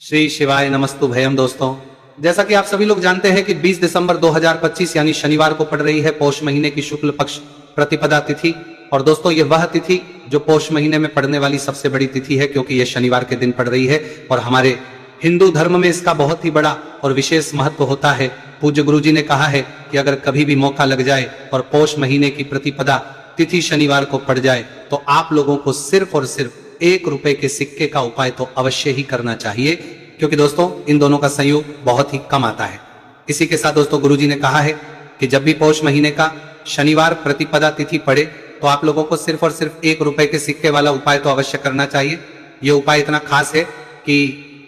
श्री शिवाय नमस्तु भयम। दोस्तों, जैसा कि आप सभी लोग जानते हैं कि 20 दिसंबर 2025 यानी शनिवार को पड़ रही है पौष महीने की शुक्ल पक्ष प्रतिपदा तिथि। और दोस्तों, ये वह तिथि जो पौष महीने में पड़ने वाली सबसे बड़ी तिथि है, क्योंकि ये शनिवार के दिन पड़ रही है और हमारे हिंदू धर्म में इसका बहुत ही बड़ा और विशेष महत्व होता है। पूज्य गुरु जी ने कहा है कि अगर कभी भी मौका लग जाए और पौष महीने की प्रतिपदा तिथि शनिवार को पड़ जाए तो आप लोगों को सिर्फ और सिर्फ 1 रुपए के सिक्के का उपाय तो अवश्य ही करना चाहिए, क्योंकि दोस्तों इन दोनों का संयोग बहुत ही कम आता है। इसी के साथ दोस्तों, गुरुजी ने कहा है कि जब भी पौष महीने का शनिवार प्रतिपदा तिथि पड़े तो आप लोगों को सिर्फ और सिर्फ 1 रुपए के सिक्के वाला उपाय तो अवश्य करना चाहिए। यह उपाय इतना खास है कि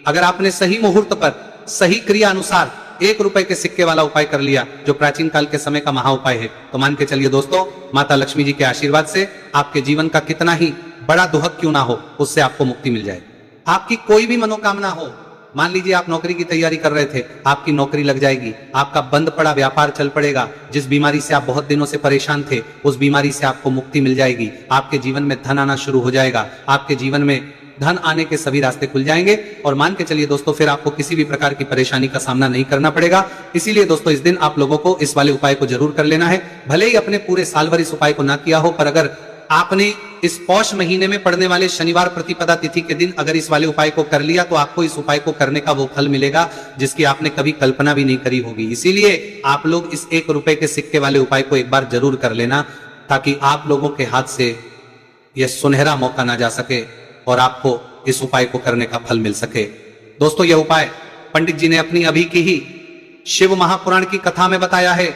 अगर आपने सही मुहूर्त पर सही क्रिया अनुसार 1 रुपए के सिक्के वाला उपाय कर लिया, जो प्राचीन काल के समय का महा उपाय है, तो मान के चलिए दोस्तों, माता लक्ष्मी जी के आशीर्वाद से आपके जीवन का कितना ही बड़ा दुहक क्यों ना हो, उससे आपको मुक्ति मिल जाए। आपकी कोई भी मनोकामना हो, मान लीजिए आप नौकरी की तैयारी कर रहे थे, आपकी नौकरी लग जाएगी, आपका बंद पड़ा व्यापार चल पड़ेगा, जिस बीमारी से आप बहुत दिनों से परेशान थे उस बीमारी से आपको मुक्ति मिल जाएगी, आपके जीवन में धन आना शुरू हो जाएगा, आपके जीवन में धन आने के सभी रास्ते खुल जाएंगे और मान के चलिए दोस्तों, फिर आपको किसी भी प्रकार की परेशानी का सामना नहीं करना पड़ेगा। इसीलिए दोस्तों, इस दिन आप लोगों को इस वाले उपाय को जरूर कर लेना है। भले ही अपने पूरे साल भर इस उपाय को ना किया हो, पर अगर आपने इस पौष महीने में पड़ने वाले शनिवार प्रतिपदा तिथि के दिन अगर इस वाले उपाय को कर लिया तो आपको इस उपाय को करने का वो फल मिलेगा जिसकी आपने कभी कल्पना भी नहीं करी होगी। इसीलिए आप लोग इस 1 रुपए के सिक्के वाले उपाय को एक बार जरूर कर लेना, ताकि आप लोगों के हाथ से यह सुनहरा मौका ना जा सके और आपको इस उपाय को करने का फल मिल सके। दोस्तों, यह उपाय पंडित जी ने अपनी अभी की ही शिव महापुराण की कथा में बताया है,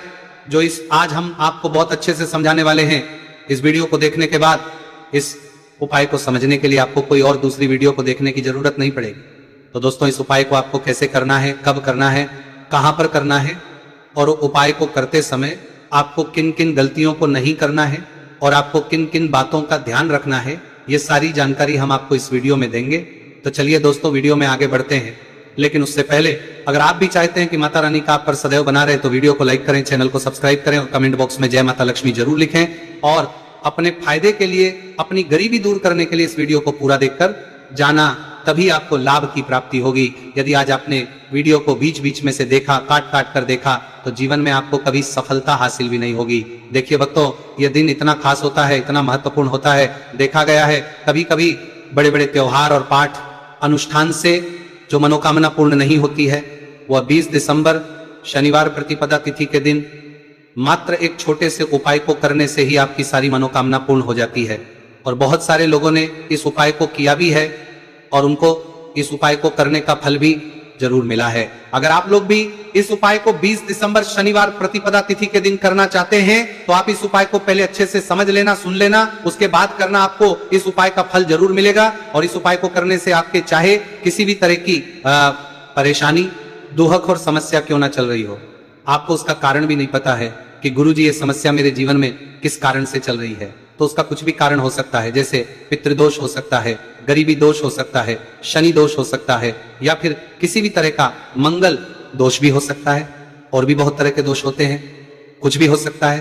जो इस आज हम आपको बहुत अच्छे से समझाने वाले हैं। इस वीडियो को देखने के बाद इस उपाय को समझने के लिए आपको कोई और दूसरी वीडियो को देखने की जरूरत नहीं पड़ेगी। तो दोस्तों, इस उपाय को आपको कैसे करना है, कब करना है, कहां पर करना है और उपाय को करते समय आपको किन किन गलतियों को नहीं करना है और आपको किन किन बातों का ध्यान रखना है, ये सारी जानकारी हम आपको इस वीडियो में देंगे। तो चलिए दोस्तों, वीडियो में आगे बढ़ते हैं। लेकिन उससे पहले अगर आप भी चाहते हैं कि माता रानी का आप पर सदैव बना रहे, तो वीडियो को लाइक करें, चैनल को सब्सक्राइब करें और कमेंट बॉक्स में जय माता लक्ष्मी जरूर लिखें। और अपने फायदे के लिए, अपनी गरीबी दूर करने के लिए इस वीडियो को पूरा देखकर जाना, तभी आपको लाभ की प्राप्ति होगी। यदि आज आपने वीडियो को बीच बीच में से देखा, काट काट कर देखा, तो जीवन में आपको कभी सफलता हासिल भी नहीं होगी। देखिए भक्तों, यह दिन इतना खास होता है, इतना महत्वपूर्ण होता है। देखा गया है कभी कभी बड़े बड़े त्योहार और पाठ अनुष्ठान से जो मनोकामना पूर्ण नहीं होती है, वह 20 दिसंबर शनिवार प्रतिपदा तिथि के दिन मात्र एक छोटे से उपाय को करने से ही आपकी सारी मनोकामना पूर्ण हो जाती है। और बहुत सारे लोगों ने इस उपाय को किया भी है और उनको इस उपाय को करने का फल भी जरूर मिला है। अगर आप लोग भी इस उपाय को 20 दिसंबर शनिवार प्रतिपदा तिथि के दिन करना चाहते हैं, तो आप इस उपाय को पहले अच्छे से समझ लेना, सुन लेना, उसके बाद करना, आपको इस उपाय का फल जरूर मिलेगा। और इस उपाय को करने से आपके चाहे किसी भी तरह की परेशानी, दुहक और समस्या क्यों ना चल रही हो, आपको उसका कारण भी नहीं पता है कि गुरुजी ये समस्या मेरे जीवन में किस कारण से चल रही है, तो उसका कुछ भी कारण हो सकता है। जैसे पितृदोष हो सकता है, गरीबी दोष हो सकता है, शनि दोष हो सकता है, या फिर किसी भी तरह का मंगल दोष भी हो सकता है, और भी बहुत तरह के दोष होते हैं, कुछ भी हो सकता है।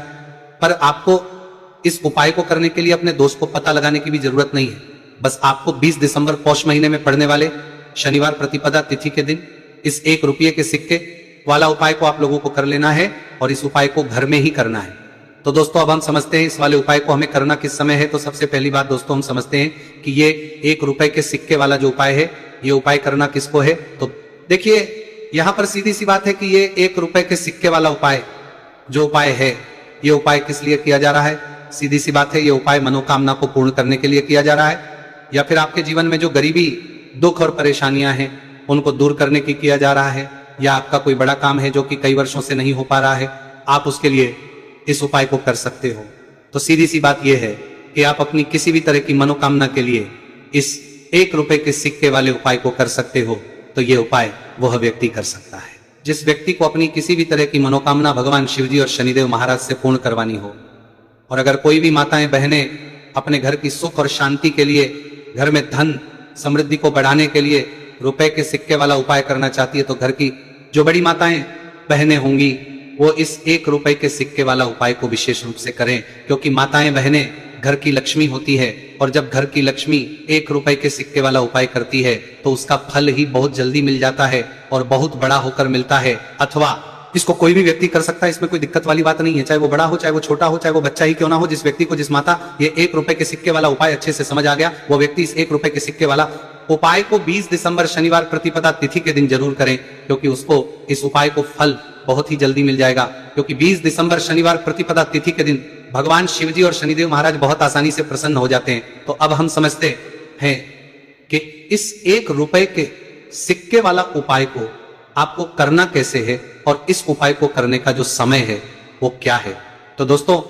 पर आपको इस उपाय को करने के लिए अपने दोष को पता लगाने की भी जरूरत नहीं है। बस आपको 20 दिसंबर पौष महीने में पड़ने वाले शनिवार प्रतिपदा तिथि के दिन इस 1 रुपये के सिक्के वाला उपाय को आप लोगों को कर लेना है और इस उपाय को घर में ही करना है। तो दोस्तों, अब हम समझते हैं इस वाले उपाय को हमें करना किस समय है। तो सबसे पहली बात दोस्तों, हम समझते हैं कि ये 1 रुपए के सिक्के वाला जो उपाय है, ये उपाय करना किसको है। तो देखिए, यहां पर सीधी सी बात है कि ये 1 रुपए के सिक्के वाला उपाय जो उपाय है, ये उपाय किस लिए किया जा रहा है। सीधी सी बात है, ये उपाय मनोकामना को पूर्ण करने के लिए किया जा रहा है, या फिर आपके जीवन में जो गरीबी, दुख और परेशानियां हैं उनको दूर करने की किया जा रहा है, या आपका कोई बड़ा काम है जो कि कई वर्षों से नहीं हो पा रहा है, आप उसके लिए इस उपाय को कर सकते हो। तो सीधी सी बात यह है कि आप अपनी किसी भी तरह की मनोकामना के लिए इस 1 रुपए के सिक्के वाले उपाय को कर सकते हो। तो यह उपाय वह व्यक्ति कर सकता है जिस व्यक्ति को अपनी किसी भी तरह की मनोकामना भगवान शिवजी और शनिदेव महाराज से पूर्ण करवानी हो। और अगर कोई भी माताएं बहनें अपने घर की सुख और शांति के लिए, घर में धन समृद्धि को बढ़ाने के लिए रुपए के सिक्के वाला उपाय करना चाहती है, तो घर की जो बड़ी माताएं बहनें होंगी वो इस 1 रुपए के सिक्के वाला उपाय को विशेष रूप से करें, क्योंकि माताएं बहनें घर की लक्ष्मी होती है, और जब घर की लक्ष्मी 1 रुपए के सिक्के वाला उपाय करती है तो उसका फल ही बहुत जल्दी मिल जाता है और बहुत बड़ा होकर मिलता है। अथवा इसको कोई भी व्यक्ति कर सकता है, इसमें कोई दिक्कत वाली बात नहीं है, चाहे वो बड़ा हो, चाहे वो छोटा हो, चाहे वो बच्चा ही क्यों ना हो। जिस व्यक्ति को, जिस माता ये 1 रुपए के सिक्के वाला उपाय अच्छे से समझ आ गया, वो व्यक्ति इस 1 रुपए के सिक्के वाला उपाय को 20 दिसंबर शनिवार प्रतिपदा तिथि के दिन जरूर करें, क्योंकि उसको इस उपाय को फल बहुत ही जल्दी मिल जाएगा। क्योंकि 20 दिसंबर शनिवार प्रतिपदा तिथि के दिन भगवान शिवजी और शनिदेव महाराज बहुत आसानी से प्रसन्न हो जाते हैं। तो अब हम समझते हैं कि इस 1 रुपए के सिक्के वाला उपाय को आपको करना कैसे है और इस उपाय को करने का जो समय है वो क्या है। तो दोस्तों,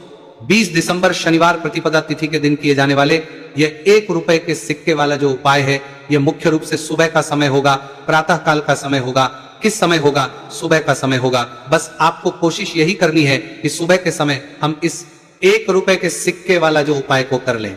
20 दिसंबर शनिवार प्रतिपदा तिथि के दिन किए जाने वाले ये 1 रुपए के सिक्के वाला जो उपाय है, ये मुख्य रूप से सुबह का समय होगा, प्रातः काल का समय होगा। किस समय होगा? सुबह का समय होगा। बस आपको कोशिश यही करनी है कि सुबह के समय हम इस 1 रुपए के सिक्के वाला जो उपाय को कर लें।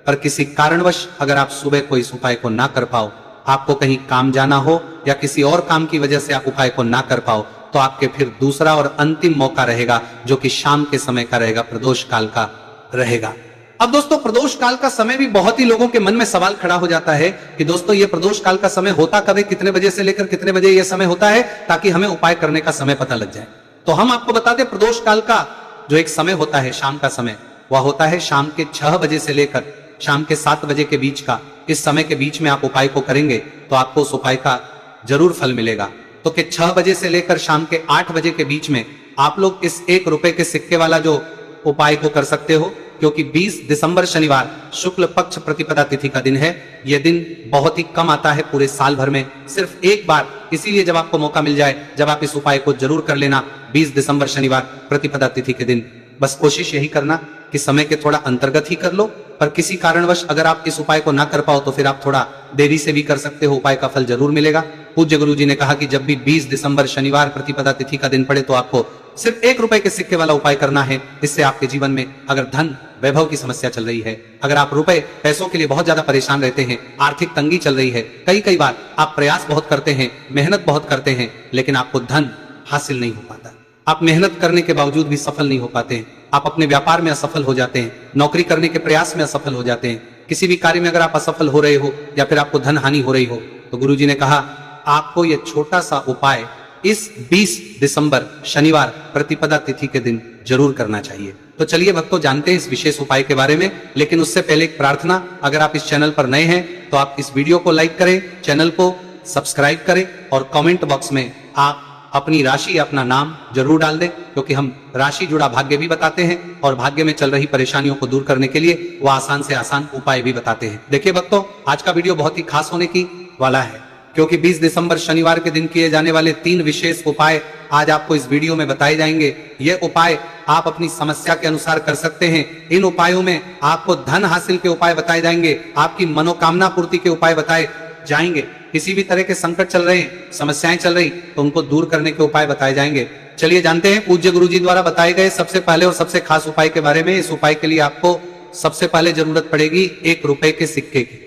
पर किसी कारणवश अगर आप सुबह को इस उपाय को ना कर पाओ, आपको कहीं काम जाना हो या किसी और काम की वजह से आप उपाय को ना कर पाओ, तो आपके फिर दूसरा और अंतिम मौका रहेगा, जो कि शाम के समय का रहेगा, प्रदोष काल का रहेगा। अब दोस्तों, प्रदोष काल का समय भी बहुत ही लोगों के मन में सवाल खड़ा हो जाता है कि दोस्तों ये प्रदोष काल का समय होता कब है, कितने बजे से लेकर कितने बजे यह समय होता है, ताकि हमें उपाय करने का समय पता लग जाए। तो हम आपको बता दें, प्रदोष काल का जो एक समय होता है, शाम का समय, वह होता है शाम के 6 बजे से लेकर शाम के 7 बजे के बीच का। इस समय के बीच में आप उपाय को करेंगे तो आपको उस उपाय का जरूर फल मिलेगा। तो कि 6 बजे से लेकर शाम के 8 बजे के बीच में आप लोग इस 1 रुपए के सिक्के वाला जो उपाय को कर सकते हो, क्योंकि 20 दिसंबर शनिवार शुक्ल पक्ष प्रतिपदा तिथि का दिन है। यह दिन बहुत ही कम आता है पूरे साल भर में, सिर्फ एक बार। इसीलिए जब आपको मौका मिल जाए, जब आप इस उपाय को जरूर कर लेना 20 दिसंबर शनिवार प्रतिपदा तिथि के दिन। बस कोशिश यही करना कि समय के थोड़ा अंतर्गत ही कर लो, पर किसी कारणवश अगर आप इस उपाय को ना कर पाओ तो फिर आप थोड़ा देरी से भी कर सकते हो, उपाय का फल जरूर मिलेगा। पूज्य गुरु जी ने कहा कि जब भी 20 दिसंबर शनिवार प्रतिपदा तिथि का दिन पड़े तो आपको सिर्फ 1 रुपए के सिक्के वाला उपाय करना है। इससे आपके जीवन में अगर धन वैभव की समस्या चल रही है, अगर आप रुपए पैसों के लिए बहुत ज्यादा परेशान रहते हैं, आर्थिक तंगी चल रही है, कई बार आप प्रयास बहुत करते हैं, मेहनत बहुत करते हैं, लेकिन आपको धन हासिल नहीं हो पाता, आप मेहनत करने के बावजूद भी सफल नहीं हो पाते हैं, आप अपने व्यापार में असफल हो जाते हैं, नौकरी करने के प्रयास में असफल हो जाते हैं, किसी भी कार्य में अगर आप असफल हो रहे हो या फिर आपको धन हानि हो रही हो, तो गुरुजी ने कहा आपको यह छोटा सा उपाय इस 20 दिसंबर शनिवार प्रतिपदा तिथि के दिन जरूर करना चाहिए। तो चलिए भक्तों, जानते हैं इस विशेष उपाय के बारे में। लेकिन उससे पहले एक प्रार्थना, अगर आप इस चैनल पर नए हैं तो आप इस वीडियो को लाइक करें, चैनल को सब्सक्राइब करें और कमेंट बॉक्स में आप अपनी राशि, अपना नाम जरूर डाल दें, क्योंकि हम राशि जुड़ा भाग्य भी बताते हैं और भाग्य में चल रही परेशानियों को दूर करने के लिए वो आसान से आसान उपाय भी बताते हैं। देखिए भक्तों, आज का वीडियो बहुत ही खास होने की वाला है, क्योंकि 20 दिसंबर शनिवार के दिन किए जाने वाले 3 विशेष उपाय आज आपको इस वीडियो में बताए जाएंगे। ये उपाय आप अपनी समस्या के अनुसार कर सकते हैं। इन उपायों में आपको धन हासिल के उपाय बताए जाएंगे, आपकी मनोकामना पूर्ति के उपाय बताए जाएंगे, किसी भी तरह के संकट चल रहे हैं, समस्याएं चल रही, तो उनको दूर करने के उपाय बताए जाएंगे। चलिए जानते हैं पूज्य गुरु जी द्वारा बताए गए सबसे पहले और सबसे खास उपाय के बारे में। इस उपाय के लिए आपको सबसे पहले जरूरत पड़ेगी 1 रुपए के सिक्के की।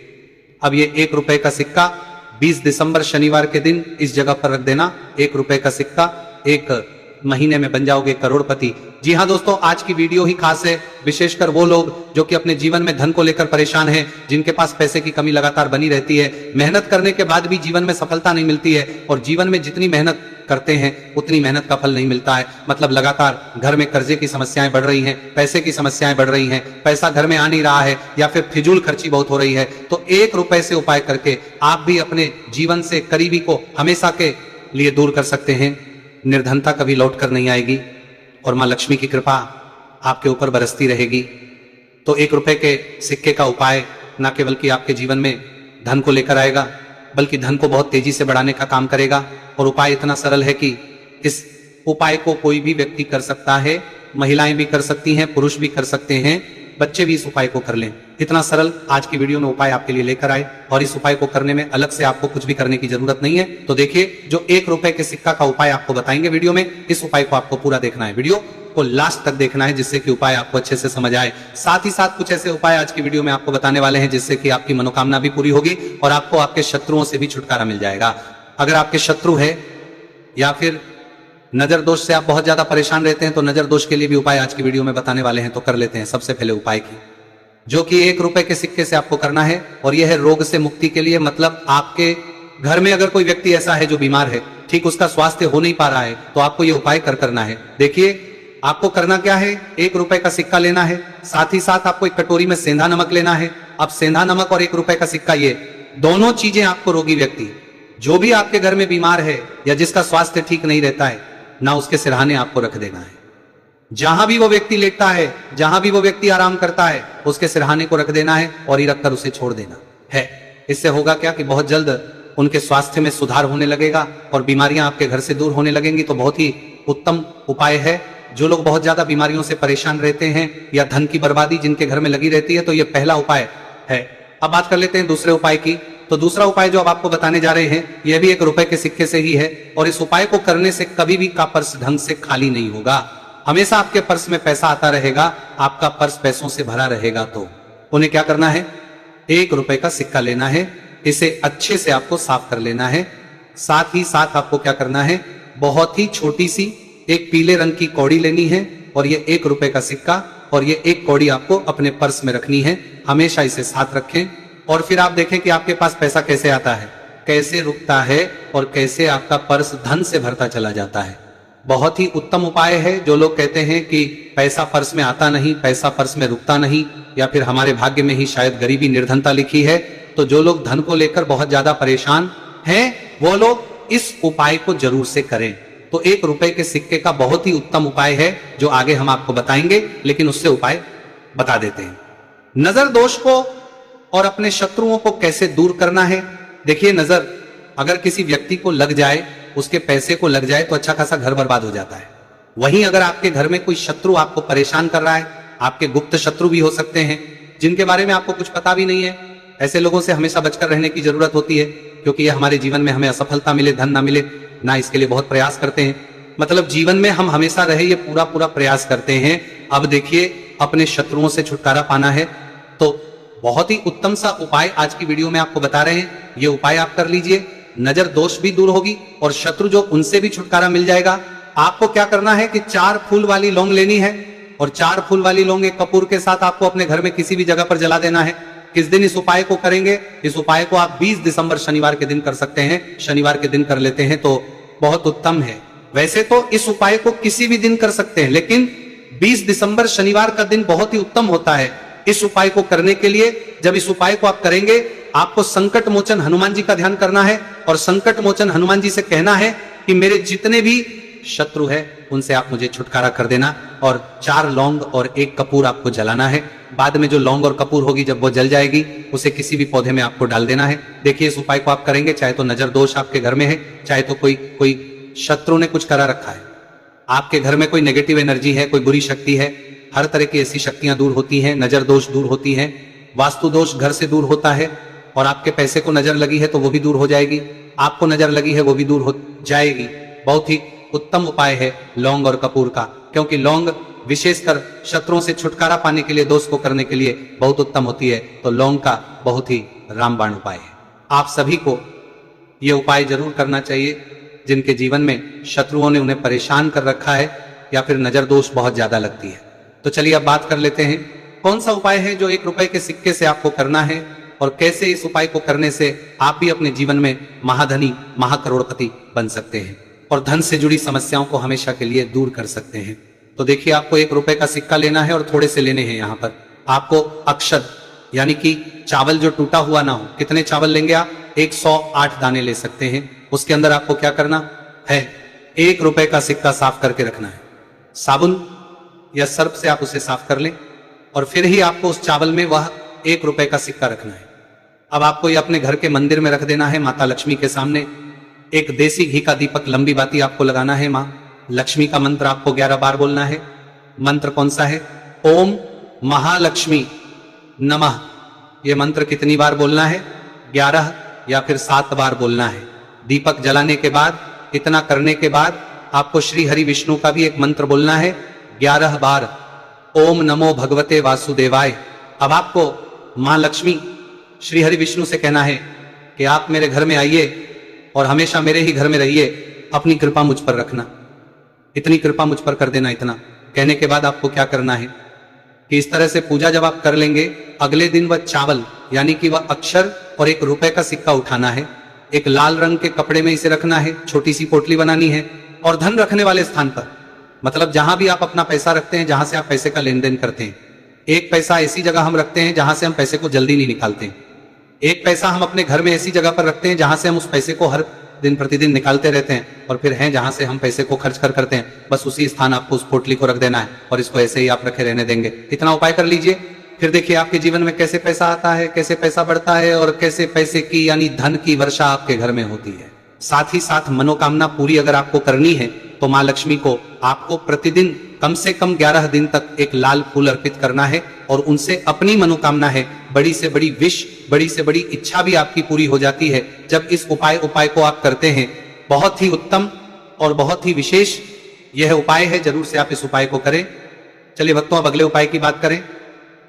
अब ये 1 रुपए का सिक्का 20 दिसंबर शनिवार के दिन इस जगह पर रख देना। 1 रुपए का सिक्का, 1 महीने में बन जाओगे करोड़पति। जी हाँ दोस्तों, आज की वीडियो ही खास है, विशेषकर वो लोग जो कि अपने जीवन में धन को लेकर परेशान हैं, जिनके पास पैसे की कमी लगातार बनी रहती है, मेहनत करने के बाद भी जीवन में सफलता नहीं मिलती है, और जीवन में जितनी मेहनत करते हैं उतनी मेहनत का फल नहीं मिलता है। मतलब लगातार घर में कर्जे की समस्याएं बढ़ रही हैं, पैसे की समस्याएं बढ़ रही हैं, पैसा घर में आ नहीं रहा है, या फिर फिजूल खर्ची बहुत हो रही है। तो 1 रुपए से उपाय करके आप भी अपने जीवन से करीबी को हमेशा के लिए दूर कर सकते हैं। निर्धनता कभी लौट कर नहीं आएगी और मां लक्ष्मी की कृपा आपके ऊपर बरसती रहेगी। तो 1 रुपए के सिक्के का उपाय न केवल कि आपके जीवन में धन को लेकर आएगा, बल्कि धन को बहुत तेजी से बढ़ाने का काम करेगा। और उपाय इतना सरल है कि इस उपाय को कोई भी व्यक्ति कर सकता है, महिलाएं भी कर सकती हैं, पुरुष भी कर सकते हैं, बच्चे भी इस उपाय को कर लें। इतना सरल आज की वीडियो में उपाय आपके लिए लेकर आए, और इस उपाय को करने में अलग से आपको कुछ भी करने की जरूरत नहीं है। तो देखिए, जो 1 रुपए के सिक्का का उपाय आपको बताएंगे वीडियो में, इस उपाय को आपको पूरा देखना है, वीडियो को लास्ट तक देखना है, जिससे कि उपाय आपको अच्छे से समझ आए। साथ ही साथ कुछ ऐसे उपाय आज की वीडियो में आपको बताने वाले हैं जिससे कि आपकी मनोकामना भी पूरी होगी और आपको आपके शत्रुओं से भी छुटकारा मिल जाएगा। अगर आपके शत्रु है या फिर नजर दोष से आप बहुत ज्यादा परेशान रहते हैं, तो नजर दोष के लिए भी उपाय आज की वीडियो में बताने वाले हैं। तो कर लेते हैं सबसे पहले उपाय की। जो कि 1 रुपए के सिक्के से आपको करना है। और यह है रोग से मुक्ति के लिए, मतलब आपके घर में अगर कोई व्यक्ति ऐसा है जो बीमार है, ठीक उसका स्वास्थ्य हो नहीं पा रहा है, तो आपको यह उपाय करना है। देखिए आपको करना क्या है, 1 रुपए का सिक्का लेना है, साथ ही साथ आपको एक कटोरी में सेंधा नमक लेना है। अब सेंधा नमक और 1 रुपए का सिक्का, ये दोनों चीजें आपको रोगी व्यक्ति जो भी आपके घर में बीमार है या जिसका स्वास्थ्य ठीक नहीं रहता है ना, उसके सिरहाने आपको रख देना है। जहां भी वो व्यक्ति लेटता है, जहां भी वो व्यक्ति आराम करता है, उसके सिरहाने को रख देना है और ही रखकर उसे छोड़ देना है। इससे होगा क्या कि बहुत जल्द उनके स्वास्थ्य में सुधार होने लगेगा और बीमारियां आपके घर से दूर होने लगेंगी। तो बहुत ही उत्तम उपाय है। जो लोग बहुत ज्यादा बीमारियों से परेशान रहते हैं या धन की बर्बादी जिनके घर में लगी रहती है, तो यह पहला उपाय है। अब बात कर लेते हैं दूसरे उपाय की। तो दूसरा उपाय जो अब आपको बताने जा रहे हैं, यह भी 1 रुपए के सिक्के से ही है। और इस उपाय को करने से कभी भी का पर्स ढंग से खाली नहीं होगा, हमेशा आपके पर्स में पैसा आता रहेगा, आपका पर्स पैसों से भरा रहेगा। तो उन्हें क्या करना है, 1 रुपए का सिक्का लेना है, इसे अच्छे से आपको साफ कर लेना है। साथ ही साथ आपको क्या करना है, बहुत ही छोटी सी एक पीले रंग की कौड़ी लेनी है और ये 1 रुपए का सिक्का और ये 1 कौड़ी आपको अपने पर्स में रखनी है। हमेशा इसे साथ रखें और फिर आप देखें कि आपके पास पैसा कैसे आता है, कैसे रुकता है और कैसे आपका पर्स धन से भरता चला जाता है। बहुत ही उत्तम उपाय है। जो लोग कहते हैं कि पैसा पर्स में आता नहीं, पैसा पर्स में रुकता नहीं, या फिर हमारे भाग्य में ही शायद गरीबी निर्धनता लिखी है, तो जो लोग धन को लेकर बहुत ज्यादा परेशान हैं, वो लोग इस उपाय को जरूर से करें। तो 1 रुपए के सिक्के का बहुत ही उत्तम उपाय है जो आगे हम आपको बताएंगे, लेकिन उससे उपाय बता देते हैं। नजर दोष को और अपने शत्रुओं को कैसे दूर करना है। देखिए नजर अगर किसी व्यक्ति को लग जाए, उसके पैसे को लग जाए, तो अच्छा खासा घर बर्बाद हो जाता है। वहीं अगर आपके घर में कोई शत्रु आपको परेशान कर रहा है, आपके गुप्त शत्रु भी हो सकते हैं जिनके बारे में आपको कुछ पता भी नहीं है, ऐसे लोगों से हमेशा बचकर रहने की जरूरत होती है, क्योंकि ये हमारे जीवन में हमें असफलता मिले, धन ना मिले ना, इसके लिए बहुत प्रयास करते हैं। मतलब जीवन में हम हमेशा रहे, ये पूरा प्रयास करते हैं। अब देखिए अपने शत्रुओं से छुटकारा पाना है, तो बहुत ही उत्तम सा उपाय आज की वीडियो में आपको बता रहे हैं। ये उपाय आप कर लीजिए, नजर दोष भी दूर होगी और शत्रु जो उनसे भी छुटकारा मिल जाएगा। आपको क्या करना है कि 4 फूल वाली लौंग लेनी है और 4 फूल वाली लौंग एक कपूर के साथ आपको अपने घर में किसी भी जगह पर जला देना है। किस दिन इस उपाय को करेंगे, इस उपाय को आप 20 दिसंबर शनिवार के दिन कर सकते हैं। शनिवार के दिन कर लेते हैं तो बहुत उत्तम है। वैसे तो इस उपाय को किसी भी दिन कर सकते हैं, लेकिन 20 दिसंबर शनिवार का दिन बहुत ही उत्तम होता है इस उपाय को करने के लिए। जब इस उपाय को आप करेंगे, आपको संकट मोचन हनुमान जी का ध्यान करना है और संकट मोचन हनुमान जी से कहना है कि मेरे जितने भी शत्रु है उनसे आप मुझे छुटकारा कर देना। और 4 लौंग और 1 कपूर आपको जलाना है। बाद में जो लौंग और कपूर होगी, जब वो जल जाएगी, उसे किसी भी पौधे में आपको डाल देना है। देखिए इस उपाय को आप करेंगे, चाहे तो नजर दोष आपके घर में है, चाहे तो कोई शत्रु ने कुछ करा रखा है, आपके घर में कोई नेगेटिव एनर्जी है, कोई बुरी शक्ति है, हर तरह की ऐसी शक्तियां दूर होती हैं। नजर दोष दूर होती हैं, वास्तु दोष घर से दूर होता है, और आपके पैसे को नजर लगी है तो वो भी दूर हो जाएगी, आपको नजर लगी है वो भी दूर हो जाएगी। बहुत ही उत्तम उपाय है लौंग और कपूर का, क्योंकि लौंग विशेषकर शत्रुओं से छुटकारा पाने के लिए, दोष को करने के लिए बहुत उत्तम होती है। तो लौंग का बहुत ही रामबाण उपाय है। आप सभी को यह उपाय जरूर करना चाहिए जिनके जीवन में शत्रुओं ने उन्हें परेशान कर रखा है या फिर नजर दोष बहुत ज्यादा लगती है। तो चलिए अब बात कर लेते हैं कौन सा उपाय है जो 1 रुपए के सिक्के से आपको करना है और कैसे इस उपाय को करने से आप भी अपने जीवन में महाधनी, महाकरोड़पति बन सकते हैं और धन से जुड़ी समस्याओं को हमेशा के लिए दूर कर सकते हैं। तो देखिए आपको 1 रुपए का सिक्का लेना है और थोड़े से लेने हैं। यहाँ पर आपको अक्षत यानी कि चावल जो टूटा हुआ ना हो, कितने चावल लेंगे आप, 108 दाने ले सकते हैं। उसके अंदर आपको क्या करना है, 1 रुपए का सिक्का साफ करके रखना है। साबुन या सर्फ से आप उसे साफ कर लें और फिर ही आपको उस चावल में वह 1 रुपए का सिक्का रखना है। अब आपको ये अपने घर के मंदिर में रख देना है, माता लक्ष्मी के सामने। एक देसी घी का दीपक, लंबी बाती आपको लगाना है। मां लक्ष्मी का मंत्र आपको 11 बार बोलना है। मंत्र कौन सा है, ओम महालक्ष्मी नमः। यह मंत्र कितनी बार बोलना है, 11 या फिर 7 बार बोलना है। दीपक जलाने के बाद, इतना करने के बाद आपको श्री हरि विष्णु का भी एक मंत्र बोलना है 11 बार, ओम नमो भगवते वासुदेवाय। अब आपको मां लक्ष्मी, श्री हरि विष्णु से कहना है कि आप मेरे घर में आइए और हमेशा मेरे ही घर में रहिए, अपनी कृपा मुझ पर रखना, इतनी कृपा मुझ पर कर देना। इतना कहने के बाद आपको क्या करना है कि इस तरह से पूजा जब आप कर लेंगे, अगले दिन वह चावल यानी कि वह अक्षर और 1 रुपए का सिक्का उठाना है, एक लाल रंग के कपड़े में इसे रखना है, छोटी सी पोटली बनानी है और धन रखने वाले स्थान पर, मतलब जहां भी आप अपना पैसा रखते हैं, जहां से आप पैसे का लेन देन करते हैं, एक पैसा ऐसी जगह हम रखते हैं जहां से हम पैसे को जल्दी नहीं निकालते हैं। एक पैसा हम अपने घर में ऐसी जगह पर रखते हैं जहां से हम उस पैसे को हर दिन प्रतिदिन निकालते रहते हैं, और फिर हैं जहां से हम पैसे को खर्च करते हैं, बस उसी स्थान आपको उस पोटली को रख देना है और इसको ऐसे ही आप रखे रहने देंगे। इतना उपाय कर लीजिए, फिर देखिए आपके जीवन में कैसे पैसा आता है, कैसे पैसा बढ़ता है और कैसे पैसे की यानी धन की वर्षा आपके घर में होती है। साथ ही साथ मनोकामना पूरी अगर आपको करनी है तो माँ लक्ष्मी को आपको प्रतिदिन कम से कम 11 दिन तक एक लाल फूल अर्पित करना है और उनसे अपनी मनोकामना है, बड़ी से बड़ी विश, बड़ी से बड़ी इच्छा भी आपकी पूरी हो जाती है जब इस उपाय को आप करते हैं। बहुत ही उत्तम और बहुत ही विशेष यह उपाय है, जरूर से आप इस उपाय को करें। चलिए भक्तों, अब अगले उपाय की बात करें।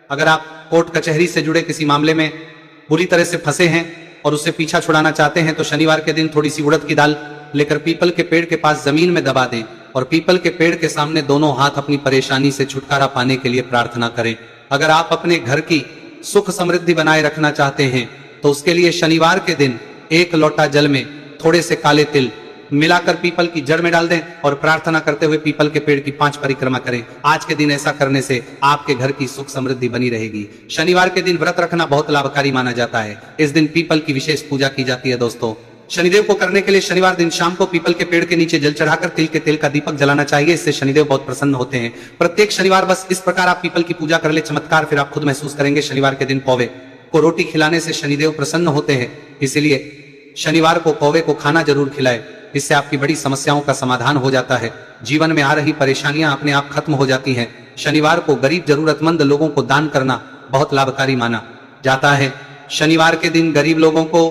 अगर आप कोर्ट कचहरी से जुड़े किसी मामले में बुरी तरह से फंसे हैं और उससे पीछा छुड़ाना चाहते हैं तो शनिवार के दिन थोड़ी सी उड़द की दाल लेकर पीपल के पेड़ के पास जमीन में दबा दें और पीपल के पेड़ के सामने दोनों हाथ अपनी परेशानी से छुटकारा पाने के लिए प्रार्थना करें। अगर आप अपने घर की सुख समृद्धि बनाए रखना चाहते हैं तो उसके लिए शनिवार के दिन 1 लोटा जल में थोड़े से काले तिल मिलाकर पीपल की जड़ में डाल दें और प्रार्थना करते हुए पीपल के पेड़ की 5 परिक्रमा करें। आज के दिन ऐसा करने से आपके घर की सुख समृद्धि बनी रहेगी। शनिवार के दिन व्रत रखना बहुत लाभकारी माना जाता है। इस दिन पीपल की विशेष पूजा की जाती है। दोस्तों, शनिदेव को करने के लिए शनिवार दिन शाम को पीपल के पेड़ के नीचे जल चढ़ाकर तिल के तेल का दीपक जलाना चाहिए। इससे शनिदेव बहुत प्रसन्न होते हैं। प्रत्येक शनिवार बस इस प्रकार आप पीपल की पूजा कर ले, चमत्कार फिर आप खुद महसूस करेंगे। शनिवार के दिन कौवे को रोटी खिलाने से शनिदेव प्रसन्न होते हैं, इसलिए शनिवार को कौवे को खाना जरूर खिलाए। इससे आपकी बड़ी समस्याओं का समाधान हो जाता है, जीवन में आ रही परेशानियां अपने आप खत्म हो जाती हैं। शनिवार को गरीब जरूरतमंद लोगों को दान करना बहुत लाभकारी माना जाता है। शनिवार के दिन गरीब लोगों को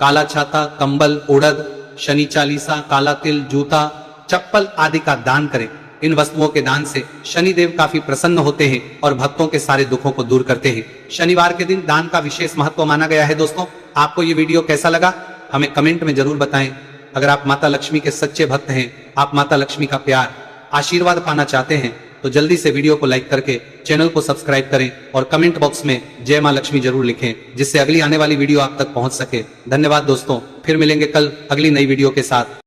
काला छाता, कंबल, उड़द, शनि चालीसा, काला तिल, जूता, चप्पल आदि का दान करें। इन वस्तुओं के दान से शनिदेव काफी प्रसन्न होते हैं और भक्तों के सारे दुखों को दूर करते हैं। शनिवार के दिन दान का विशेष महत्व माना गया है। दोस्तों, आपको ये वीडियो कैसा लगा हमें कमेंट में जरूर बताएं। अगर आप माता लक्ष्मी के सच्चे भक्त हैं, आप माता लक्ष्मी का प्यार, आशीर्वाद पाना चाहते हैं तो जल्दी से वीडियो को लाइक करके चैनल को सब्सक्राइब करें और कमेंट बॉक्स में जय मां लक्ष्मी जरूर लिखें, जिससे अगली आने वाली वीडियो आप तक पहुंच सके। धन्यवाद दोस्तों, फिर मिलेंगे कल अगली नई वीडियो के साथ।